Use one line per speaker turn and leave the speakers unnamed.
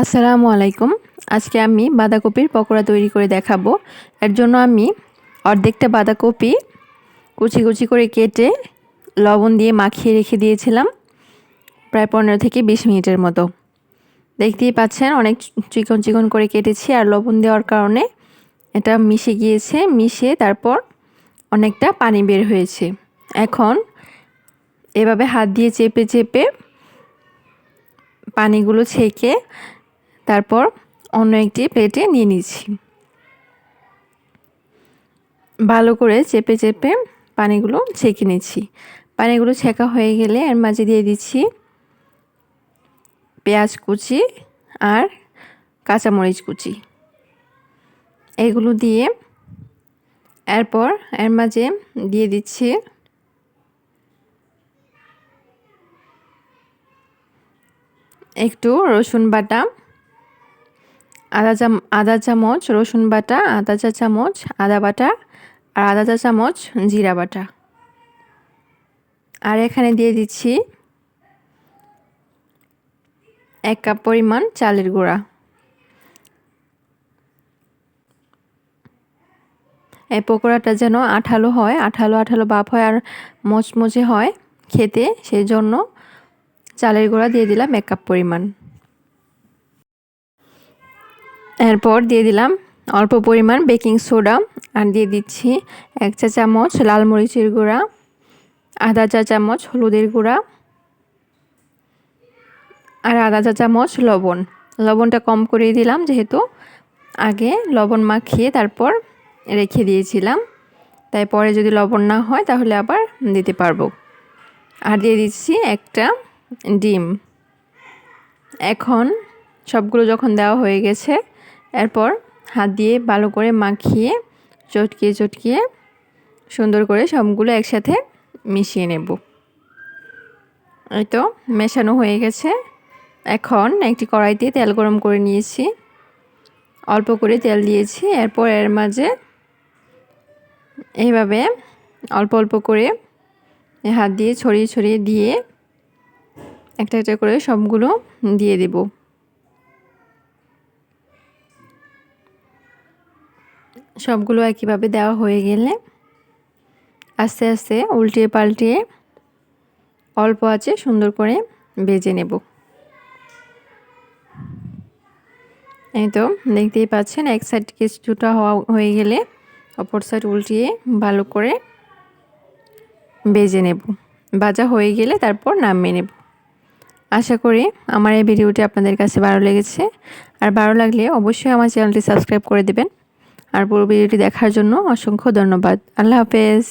আসসালামু আলাইকুম। আজকে আমি বাঁধাকপির পকোড়া তৈরি করে দেখাবো। এর জন্য আমি অর্ধেকটা বাঁধাকপি কুচি কুচি করে কেটে লবণ দিয়ে মাখিয়ে রেখে দিয়েছিলাম প্রায় 15 থেকে 20 মিনিটের মতো। দেখতেই পাচ্ছেন অনেক চিকন চিকন করে কেটেছি, আর লবণ দেওয়ার কারণে এটা মিশে গিয়েছে। মিশে তারপর অনেকটা পানি বের হয়েছে। এখন এভাবে হাত দিয়ে চেপে চেপে পানিগুলো ছেঁকে তারপর অন্য একটি প্লেটে নিয়ে নিচ্ছি। ভালো করে চেপে চেপে পানিগুলো ছেঁকে নিচ্ছি। পানিগুলো ছেঁকা হয়ে গেলে এর মাঝে দিয়ে দিচ্ছি পেঁয়াজ কুচি আর কাঁচামরিচ কুচি। এগুলো দিয়ে এরপর এর মাঝে দিয়ে দিচ্ছি একটু রসুন বাটা, আধা চামচ রসুন বাটা, আধা চা চামচ আদা বাটা, আর আধা চা চামচ জিরা বাটা। আর এখানে দিয়ে দিচ্ছি 1 কাপ পরিমাণ চালের গুঁড়া। এই পকোড়াটা যেন আঠালো হয়, আঠালো আঠালো ভাব হয় আর মচমচে হয় খেতে, সেই জন্য চালের গুঁড়া দিয়ে দিলাম 1 কাপ পরিমাণ। এরপর দিয়ে দিলাম অল্প পরিমাণ বেকিং সোডা, আর দিয়ে দিচ্ছি 1 চা চামচ লাল মরিচের গুঁড়া, আধা চা চামচ হলুদের গুঁড়া, আর আধা চা চামচ লবণ। লবণটা কম করে দিলাম যেহেতু আগে লবণ মাখিয়ে তারপর রেখে দিয়েছিলাম, তাই পরে যদি লবণ না হয় তাহলে আবার দিতে পারবো। আর দিয়ে দিচ্ছি একটা ডিম। এখন সবগুলো যখন দেওয়া হয়ে গেছে, এরপর হাত দিয়ে ভালো করে মাখিয়ে চটকিয়ে চটকিয়ে সুন্দর করে সবগুলো একসাথে মিশিয়ে নেব। এই তো মেশানো হয়ে গেছে। এখন একটি কড়াইতে তেল গরম করে নিয়েছি, অল্প করে তেল দিয়েছি। এরপর এর মাঝে এইভাবে অল্প অল্প করে হাত দিয়ে ছড়িয়ে ছড়িয়ে দিয়ে একটা একটা করে সবগুলো দিয়ে দেব। সবগুলো একইভাবে দেওয়া হয়ে গেলে আস্তে আস্তে উল্টিয়ে পাল্টিয়ে অল্প আঁচে সুন্দর করে ভেজে নেব। এই তো দেখতেই পাচ্ছেন এক সাইড কিছুটা হয়ে গেলে অপর সাইড উল্টিয়ে ভালো করে ভেজে নেব। ভাজা হয়ে গেলে তারপর নামিয়ে নেব। আশা করি আমার এই ভিডিওটি আপনাদের কাছে ভালো লেগেছে, আর ভালো লাগলে অবশ্যই আমার চ্যানেলটি সাবস্ক্রাইব করে দেবেন। আর পুরো ভিডিওটি দেখার জন্য অসংখ্য ধন্যবাদ। আল্লাহ হাফেজ।